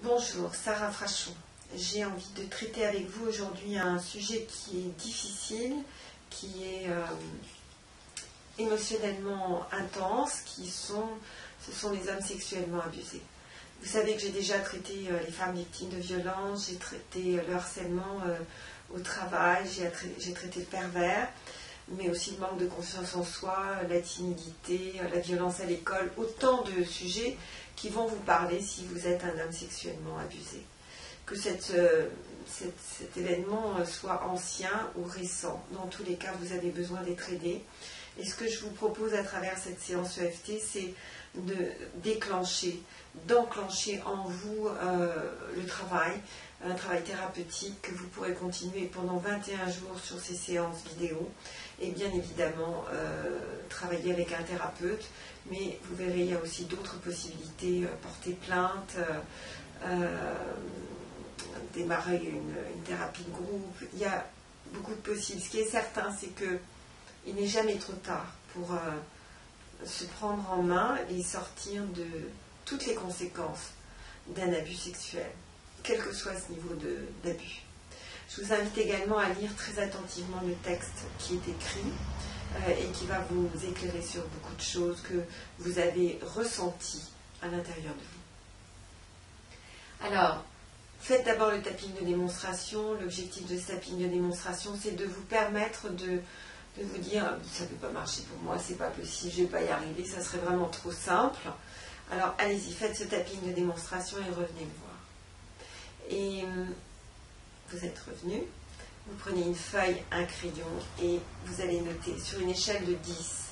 Bonjour, Sarah Frachon. J'ai envie de traiter avec vous aujourd'hui un sujet qui est difficile, qui est émotionnellement intense, ce sont les hommes sexuellement abusés. Vous savez que j'ai déjà traité les femmes victimes de violences, j'ai traité le harcèlement au travail, j'ai traité le pervers, mais aussi le manque de confiance en soi, la timidité, la violence à l'école, autant de sujets qui vont vous parler si vous êtes un homme sexuellement abusé. Que cet événement soit ancien ou récent, dans tous les cas, vous avez besoin d'être aidé. Et ce que je vous propose à travers cette séance EFT, c'est d'enclencher en vous le travail, un travail thérapeutique que vous pourrez continuer pendant 21 jours sur ces séances vidéo. Et bien évidemment, travailler avec un thérapeute, mais vous verrez, il y a aussi d'autres possibilités, porter plainte, démarrer une thérapie de groupe. Il y a beaucoup de possibles. Ce qui est certain, c'est qu'il n'est jamais trop tard pour se prendre en main et sortir de toutes les conséquences d'un abus sexuel, quel que soit ce niveau d'abus. Je vous invite également à lire très attentivement le texte qui est écrit et qui va vous éclairer sur beaucoup de choses que vous avez ressenties à l'intérieur de vous. Alors, faites d'abord le tapping de démonstration. L'objectif de ce tapping de démonstration, c'est de vous permettre de vous dire « ça ne peut pas marcher pour moi, c'est pas possible, je ne vais pas y arriver, ça serait vraiment trop simple ». Alors, allez-y, faites ce tapping de démonstration et revenez me voir. Et vous êtes revenu, vous prenez une feuille, un crayon et vous allez noter sur une échelle de 10,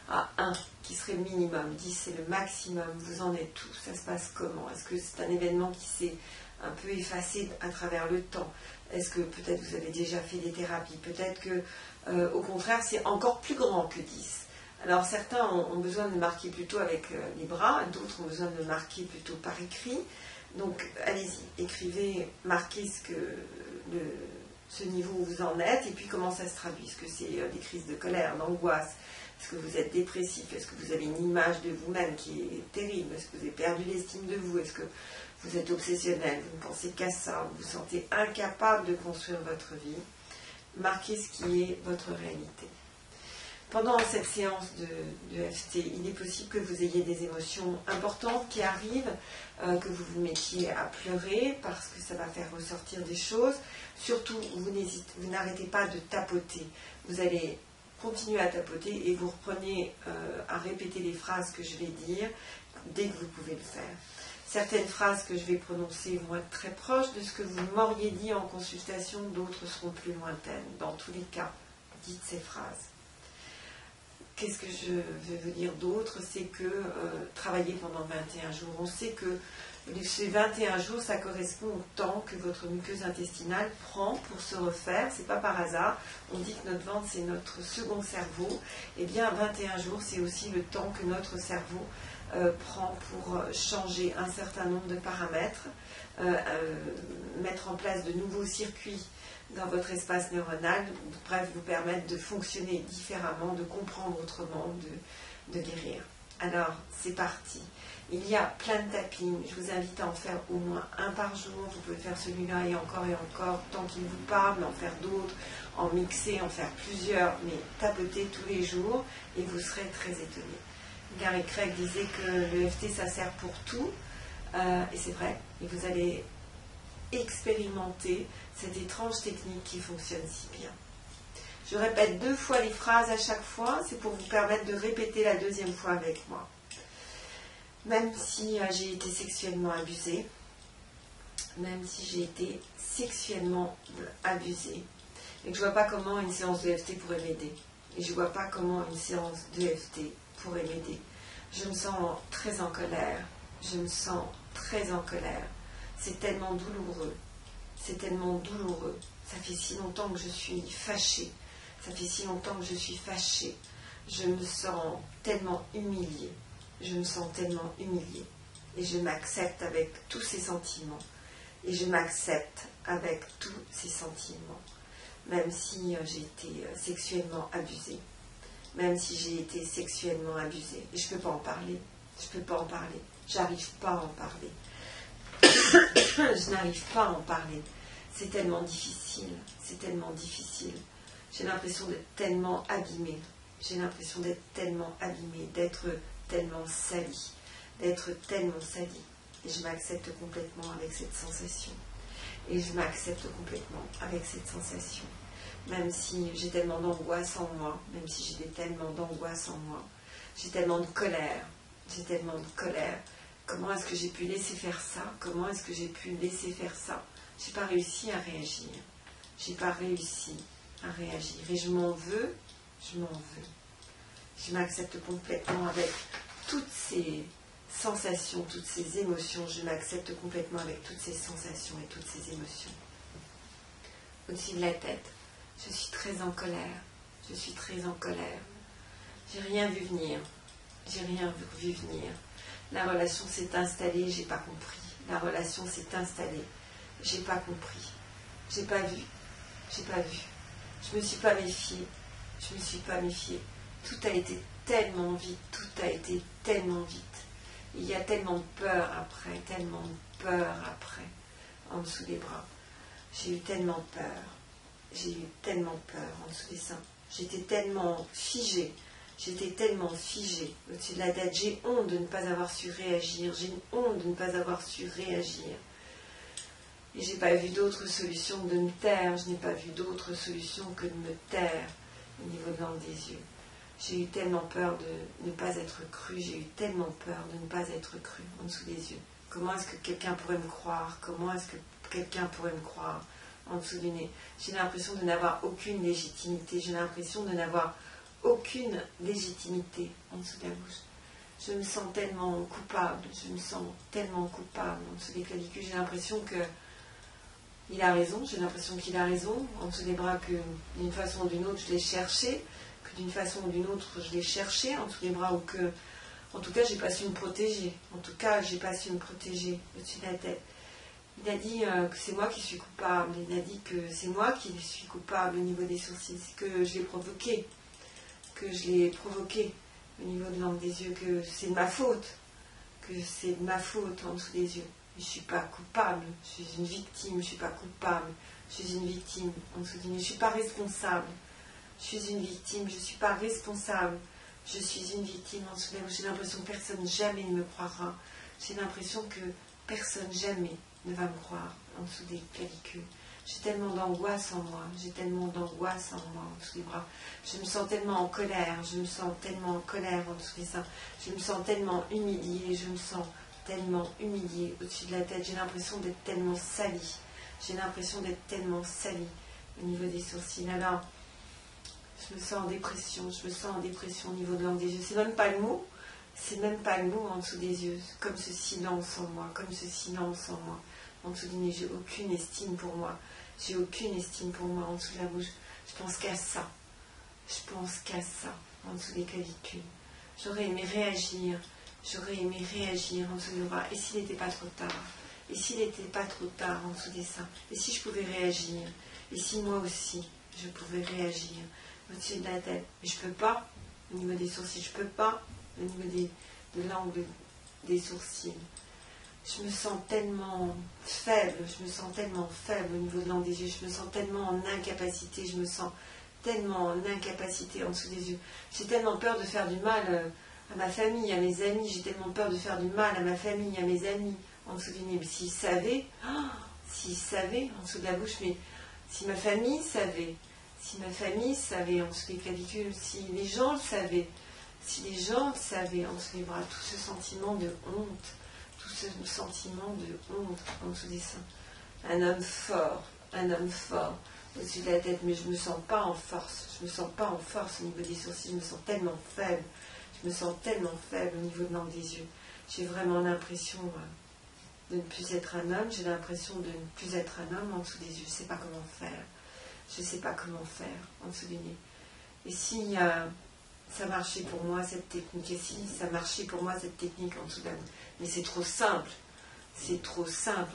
à 1 qui serait le minimum, 10 c'est le maximum, vous en êtes où? Ça se passe comment? Est-ce que c'est un événement qui s'est un peu effacé à travers le temps? Est-ce que peut-être vous avez déjà fait des thérapies? Peut-être que au contraire c'est encore plus grand que 10. Alors certains ont besoin de marquer plutôt avec les bras, d'autres ont besoin de marquer plutôt par écrit. Donc allez-y, écrivez, marquez ce niveau où vous en êtes et puis comment ça se traduit. Est-ce que c'est des crises de colère, d'angoisse? Est-ce que vous êtes dépressif? Est-ce que vous avez une image de vous-même qui est terrible? Est-ce que vous avez perdu l'estime de vous? Est-ce que vous êtes obsessionnel? Vous ne pensez qu'à ça? Vous vous sentez incapable de construire votre vie? Marquez ce qui est votre réalité. Pendant cette séance de EFT, il est possible que vous ayez des émotions importantes qui arrivent, que vous vous mettiez à pleurer parce que ça va faire ressortir des choses. Surtout, vous n'arrêtez pas de tapoter. Vous allez continuer à tapoter et vous reprenez à répéter les phrases que je vais dire dès que vous pouvez le faire. Certaines phrases que je vais prononcer vont être très proches de ce que vous m'auriez dit en consultation, d'autres seront plus lointaines. Dans tous les cas, dites ces phrases. Qu'est-ce que je veux vous dire d'autre? C'est que travailler pendant 21 jours, on sait que ces 21 jours, ça correspond au temps que votre muqueuse intestinale prend pour se refaire. C'est pas par hasard. On dit que notre ventre, c'est notre second cerveau. Eh bien, 21 jours, c'est aussi le temps que notre cerveau prend pour changer un certain nombre de paramètres, mettre en place de nouveaux circuits dans votre espace neuronal, bref, vous permettre de fonctionner différemment, de comprendre autrement, de guérir. Alors, c'est parti. Il y a plein de tappings, je vous invite à en faire au moins un par jour, vous pouvez faire celui-là et encore, tant qu'il vous parle, en faire d'autres, en mixer, en faire plusieurs, mais tapotez tous les jours et vous serez très étonné. Gary Craig disait que le EFT, ça sert pour tout, et c'est vrai, et vous allez expérimenter cette étrange technique qui fonctionne si bien. Je répète 2 fois les phrases à chaque fois, c'est pour vous permettre de répéter la 2e fois avec moi. Même si j'ai été sexuellement abusée, même si j'ai été sexuellement abusée, et que je ne vois pas comment une séance de EFT pourrait m'aider, et je ne vois pas comment une séance de EFT pourrait m'aider. Je me sens très en colère, je me sens très en colère. C'est tellement douloureux, c'est tellement douloureux. Ça fait si longtemps que je suis fâchée, ça fait si longtemps que je suis fâchée. Je me sens tellement humiliée, je me sens tellement humiliée. Et je m'accepte avec tous ces sentiments. Et je m'accepte avec tous ces sentiments. Même si j'ai été sexuellement abusée. Même si j'ai été sexuellement abusée. Et je ne peux pas en parler. Je ne peux pas en parler. J'arrive pas à en parler. Je n'arrive pas à en parler. C'est tellement difficile. C'est tellement difficile. J'ai l'impression d'être tellement abîmée. J'ai l'impression d'être tellement abîmée, d'être tellement salie. D'être tellement salie. Et je m'accepte complètement avec cette sensation. Et je m'accepte complètement avec cette sensation. Même si j'ai tellement d'angoisse en moi, même si j'ai tellement d'angoisse en moi, j'ai tellement de colère, j'ai tellement de colère. Comment est-ce que j'ai pu laisser faire ça? Comment est-ce que j'ai pu laisser faire ça? J'ai pas réussi à réagir. J'ai pas réussi à réagir. Et je m'en veux, je m'en veux. Je m'accepte complètement avec toutes ces sensations, toutes ces émotions. Je m'accepte complètement avec toutes ces sensations et toutes ces émotions. Au-dessus de la tête, je suis très en colère. Je suis très en colère. J'ai rien vu venir. J'ai rien vu venir. La relation s'est installée, j'ai pas compris. La relation s'est installée, j'ai pas compris. J'ai pas vu. J'ai pas vu. Je me suis pas méfiée. Je me suis pas méfiée. Tout a été tellement vite. Tout a été tellement vite. Il y a tellement de peur après. Tellement de peur après. En dessous des bras. J'ai eu tellement peur. J'ai eu tellement peur en dessous des seins. J'étais tellement figée. J'étais tellement figée au-dessus de la tête. J'ai honte de ne pas avoir su réagir. J'ai honte de ne pas avoir su réagir. Et j'ai pas vu d'autre solution que de me taire. Je n'ai pas vu d'autre solution que de me taire au niveau de l'angle des yeux. J'ai eu tellement peur de ne pas être crue. J'ai eu tellement peur de ne pas être crue en dessous des yeux. Comment est-ce que quelqu'un pourrait me croire? Comment est-ce que quelqu'un pourrait me croire en dessous du nez? J'ai l'impression de n'avoir aucune légitimité. J'ai l'impression de n'avoir aucune légitimité en dessous de la bouche. Je me sens tellement coupable, je me sens tellement coupable en dessous des clavicules. J'ai l'impression que il a raison, j'ai l'impression qu'il a raison en dessous des bras, que d'une façon ou d'une autre je l'ai cherché, que d'une façon ou d'une autre je l'ai cherché en dessous des bras, ou que en tout cas j'ai pas su me protéger. En tout cas j'ai pas su me protéger au-dessus de la tête. Il a dit que c'est moi qui suis coupable, il a dit que c'est moi qui suis coupable au niveau des sourcils, que je l'ai provoqué. Que je l'ai provoqué au niveau de l'angle des yeux, que c'est de ma faute, que c'est de ma faute en dessous des yeux. Je ne suis pas coupable, je suis une victime, je ne suis pas coupable, je suis une victime en dessous des yeux. Je ne suis pas responsable, je suis une victime, je ne suis pas responsable, je suis une victime en dessous des yeux. J'ai l'impression que personne jamais ne me croira, j'ai l'impression que personne jamais ne va me croire en dessous des clavicules. J'ai tellement d'angoisse en moi, j'ai tellement d'angoisse en moi en dessous des bras. Je me sens tellement en colère, je me sens tellement en colère en dessous des seins. Je me sens tellement humiliée, je me sens tellement humiliée au-dessus de la tête. J'ai l'impression d'être tellement salie. J'ai l'impression d'être tellement salie au niveau des sourcils. Alors, je me sens en dépression, je me sens en dépression au niveau de l'angle des yeux. C'est même pas le mot, c'est même pas le mot en dessous des yeux. Comme ce silence en moi, comme ce silence en moi. En dessous du nez, j'ai aucune estime pour moi. J'ai aucune estime pour moi en dessous de la bouche. Je pense qu'à ça. Je pense qu'à ça, en dessous des clavicules. J'aurais aimé réagir. J'aurais aimé réagir en dessous des bras. Et s'il n'était pas trop tard? Et s'il n'était pas trop tard en dessous des seins? Et si je pouvais réagir? Et si moi aussi, je pouvais réagir au-dessus de la tête? Mais je ne peux pas. Au niveau des sourcils, je ne peux pas. Au niveau de l'angle des sourcils. Je me sens tellement faible, je me sens tellement faible au niveau de l'angle des yeux, je me sens tellement en incapacité, je me sens tellement en incapacité en dessous des yeux. J'ai tellement peur de faire du mal à ma famille, à mes amis, j'ai tellement peur de faire du mal à ma famille, à mes amis en dessous du nez. Mais s'ils savaient en dessous de la bouche, mais si ma famille savait en dessous des clavicules, si les gens le savaient en dessous des bras, tout ce sentiment de honte, tout ce sentiment de honte en dessous des seins. Un homme fort au-dessus de la tête, mais je ne me sens pas en force. Je me sens pas en force au niveau des sourcils, je me sens tellement faible. Je me sens tellement faible au niveau de l'angle des yeux. J'ai vraiment l'impression de ne plus être un homme, j'ai l'impression de ne plus être un homme en dessous des yeux. Je ne sais pas comment faire. Je ne sais pas comment faire en dessous du nez. Et si ça marchait pour moi cette technique, et si ça marchait pour moi cette technique en dessous de la... Mais c'est trop simple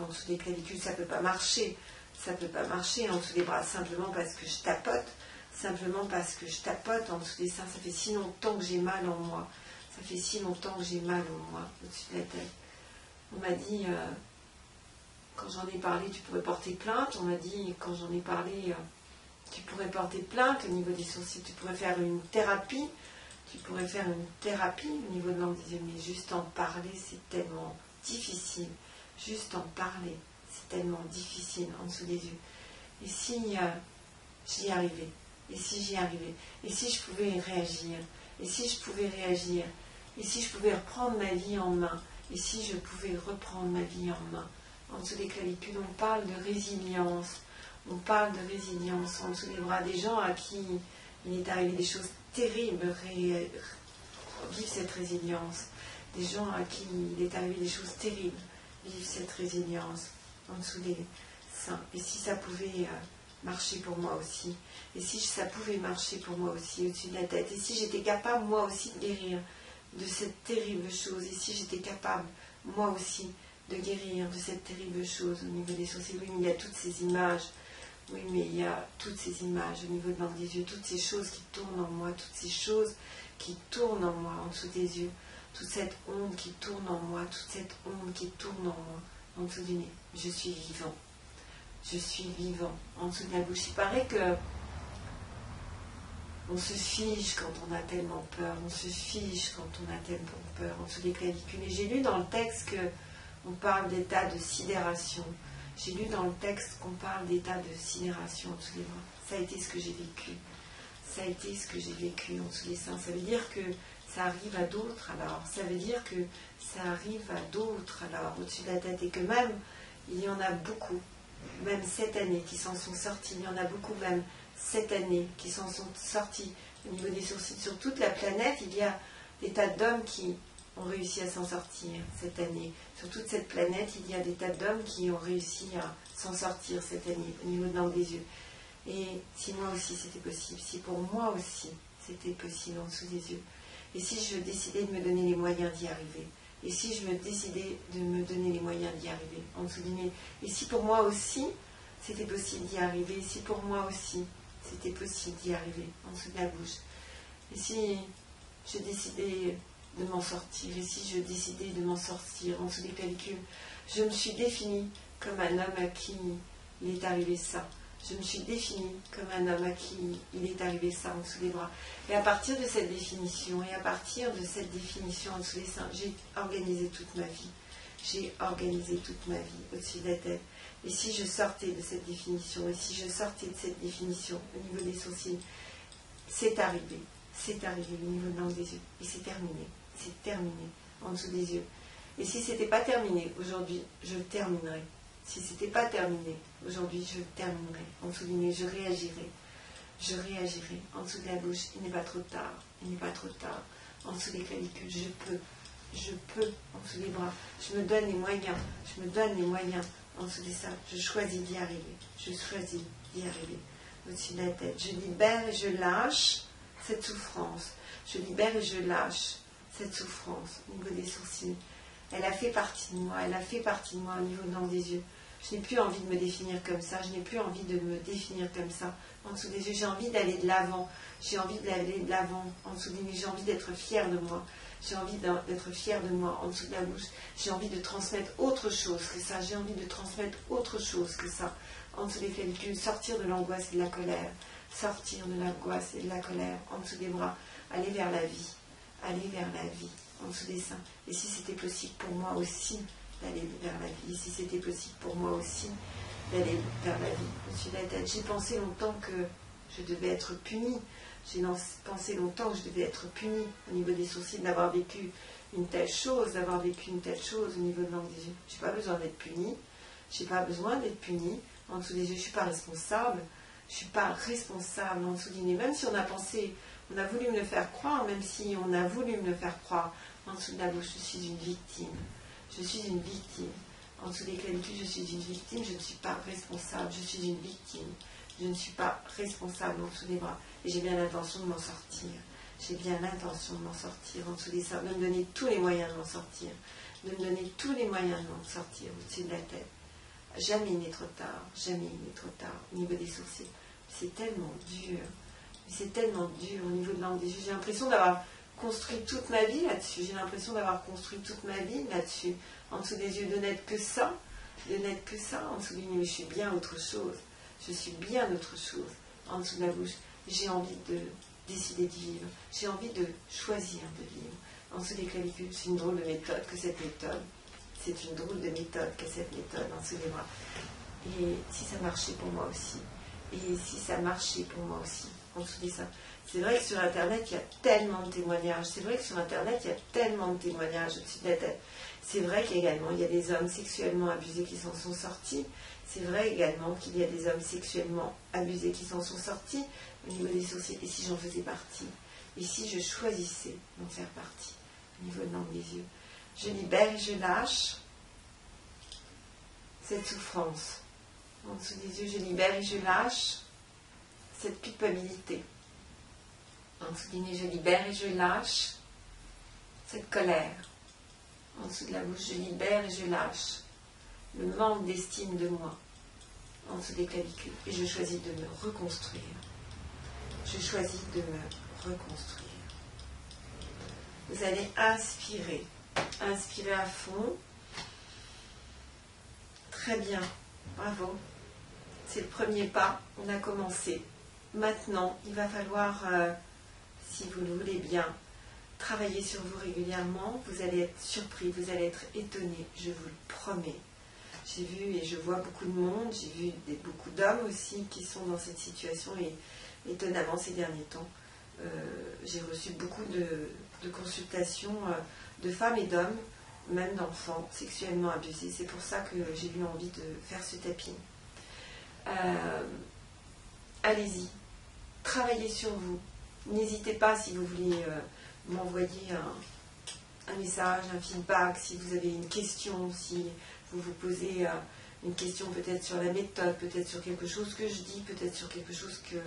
en dessous des clavicules, ça ne peut pas marcher. Ça ne peut pas marcher en dessous des bras, simplement parce que je tapote en dessous des seins. Ça fait si longtemps que j'ai mal en moi. Ça fait si longtemps que j'ai mal en moi, au-dessus de la tête. On m'a dit, quand j'en ai parlé, tu pourrais porter plainte. On m'a dit, quand j'en ai parlé, tu pourrais porter plainte. Au niveau des sourcils, tu pourrais faire une thérapie. Tu pourrais faire une thérapie au niveau de l'angle des yeux. Mais juste en parler, c'est tellement difficile. Juste en parler, c'est tellement difficile en dessous des yeux. Et si j'y arrivais, et si j'y arrivais, et si je pouvais réagir, et si je pouvais réagir, et si je pouvais reprendre ma vie en main, et si je pouvais reprendre ma vie en main. En dessous des clavicules, on parle de résilience. On parle de résilience en dessous des bras. Des gens à qui il est arrivé des choses terribles vivent cette résilience. Des gens à qui il est arrivé des choses terribles vivent cette résilience en dessous des seins. Et si ça pouvait marcher pour moi aussi, et si ça pouvait marcher pour moi aussi au-dessus de la tête, et si j'étais capable moi aussi de guérir de cette terrible chose, et si j'étais capable moi aussi de guérir de cette terrible chose au niveau des sourcils. Oui, mais il y a toutes ces images, oui, mais il y a toutes ces images au niveau de l'angle des yeux, toutes ces choses qui tournent en moi, toutes ces choses qui tournent en moi en dessous des yeux, toute cette onde qui tourne en moi, toute cette onde qui tourne en moi en dessous du nez. Je suis vivant. Je suis vivant en dessous de la bouche. Il paraît que on se fige quand on a tellement peur, on se fige quand on a tellement peur en dessous des clavicules. Et j'ai lu dans le texte qu'on parle d'état de sidération. J'ai lu dans le texte qu'on parle d'état de sidération en dessous des bras. Ça a été ce que j'ai vécu. Ça a été ce que j'ai vécu en dessous des seins. Ça veut dire que ça arrive à d'autres alors. Ça veut dire que ça arrive à d'autres alors au-dessus de la tête. Et que même, il y en a beaucoup, même cette année, qui s'en sont sortis. Il y en a beaucoup même cette année qui s'en sont sortis au niveau des sourcils. Sur toute la planète, il y a des tas d'hommes qui ont réussi à s'en sortir cette année. Sur toute cette planète, il y a des tas d'hommes qui ont réussi à s'en sortir cette année au niveau de l'angle des yeux. Et si moi aussi c'était possible, si pour moi aussi c'était possible en dessous des yeux, et si je décidais de me donner les moyens d'y arriver, et si je me décidais de me donner les moyens d'y arriver en dessous du nez, et si pour moi aussi c'était possible d'y arriver, et si pour moi aussi c'était possible d'y arriver en dessous de la bouche, et si je décidais de m'en sortir, et si je décidais de m'en sortir en dessous des clavicules, je me suis définie comme un homme à qui il est arrivé ça. Je me suis définie comme un homme à qui il est arrivé ça en dessous des bras. Et à partir de cette définition, en dessous des seins, j'ai organisé toute ma vie. J'ai organisé toute ma vie au-dessus de la tête. Et si je sortais de cette définition, et si je sortais de cette définition au niveau des sourcils, c'est arrivé au niveau de l'angle des yeux. Et c'est terminé en dessous des yeux. Et si ce n'était pas terminé, aujourd'hui, je le terminerai. Si ce n'était pas terminé, aujourd'hui, je le terminerai. En dessous du nez, je réagirai. En dessous de la bouche, il n'est pas trop tard. En dessous des clavicules, je peux. En dessous des bras, je me donne les moyens. En dessous des seins, je choisis d'y arriver. Au-dessus de la tête, je libère et je lâche cette souffrance. Je libère et je lâche cette souffrance au niveau des sourcils. Elle a fait partie de moi au niveau de l'angle des yeux. Je n'ai plus envie de me définir comme ça, en dessous des yeux. J'ai envie d'aller de l'avant, en dessous des yeux. J'ai envie d'être fière de moi, en dessous de la bouche. J'ai envie de transmettre autre chose que ça, en dessous des clavicules, sortir de l'angoisse et de la colère, en dessous des bras, aller vers la vie, en dessous des seins. Et si c'était possible pour moi aussi d'aller vers la vie, au-dessus de la tête. J'ai pensé longtemps que je devais être punie. Au niveau des sourcils, d'avoir vécu une telle chose, au niveau de l'angle des yeux. Je n'ai pas besoin d'être punie. En dessous des yeux, je ne suis pas responsable. En dessous du nez. Même si on a voulu me le faire croire, en dessous de la bouche, je suis une victime. En dessous des clavicules, je suis une victime, je ne suis pas responsable, en dessous des bras. Et j'ai bien l'intention de m'en sortir. En dessous des seins, de me donner tous les moyens de m'en sortir. Au-dessus de la tête. Jamais il n'est trop tard. Au niveau des sourcils. C'est tellement dur au niveau de l'angle des yeux. J'ai l'impression d'avoir construit toute ma vie là-dessus. En dessous des yeux, de n'être que ça. de n'être que ça. En dessous du nez, mais je suis bien autre chose. Je suis bien autre chose. En dessous de la bouche, j'ai envie de décider de vivre. J'ai envie de choisir de vivre. En dessous des clavicules, c'est une drôle de méthode que cette méthode. C'est une drôle de méthode que cette méthode en dessous des bras. Et si ça marchait pour moi aussi. Et si ça marchait pour moi aussi. En dessous des seins. C'est vrai que sur Internet, il y a tellement de témoignages. C'est vrai que sur Internet, il y a tellement de témoignages au-dessus de la tête. C'est vrai qu'également, il y a des hommes sexuellement abusés qui s'en sont sortis. C'est vrai également qu'il y a des hommes sexuellement abusés qui s'en sont sortis au niveau des sourcils. Et si j'en faisais partie? Et si je choisissais d'en faire partie au niveau de l'angle des yeux? Je libère et je lâche cette souffrance. En dessous des yeux, je libère et je lâche cette culpabilité. En dessous du nez, je libère et je lâche cette colère. En dessous de la bouche, je libère et je lâche le manque d'estime de moi. En dessous des clavicules. Et je choisis de me reconstruire. Je choisis de me reconstruire. Vous allez inspirer. Inspirer à fond. Très bien. Bravo. C'est le premier pas. On a commencé. Maintenant, il va falloir, si vous le voulez bien, travailler sur vous régulièrement. Vous allez être surpris, vous allez être étonné, je vous le promets. J'ai vu et je vois beaucoup de monde, j'ai vu beaucoup d'hommes aussi qui sont dans cette situation et étonnamment ces derniers temps, j'ai reçu beaucoup de consultations de femmes et d'hommes, même d'enfants sexuellement abusés. C'est pour ça que j'ai eu envie de faire ce tapping. Allez-y, travaillez sur vous. N'hésitez pas si vous voulez m'envoyer un message, un feedback, si vous avez une question, si vous vous posez une question peut-être sur la méthode, peut-être sur quelque chose que je dis, peut-être sur quelque chose que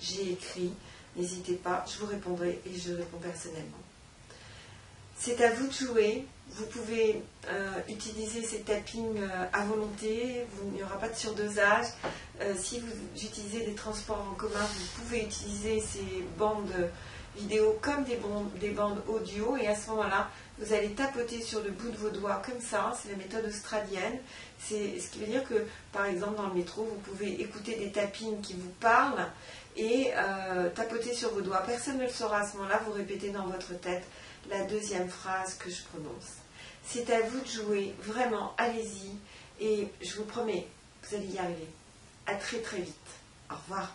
j'ai écrit. N'hésitez pas, je vous répondrai et je réponds personnellement. C'est à vous de jouer. Vous pouvez utiliser ces tappings à volonté. Il n'y aura pas de surdosage. Si vous utilisez des transports en commun, vous pouvez utiliser ces bandes vidéo comme des bandes audio. Et à ce moment-là, vous allez tapoter sur le bout de vos doigts comme ça. C'est la méthode australienne. C'est ce qui veut dire que, par exemple, dans le métro, vous pouvez écouter des tappings qui vous parlent et tapoter sur vos doigts. Personne ne le saura à ce moment-là. Vous répétez dans votre tête la deuxième phrase que je prononce. C'est à vous de jouer, vraiment, allez-y, et je vous promets, vous allez y arriver. À très très vite. Au revoir.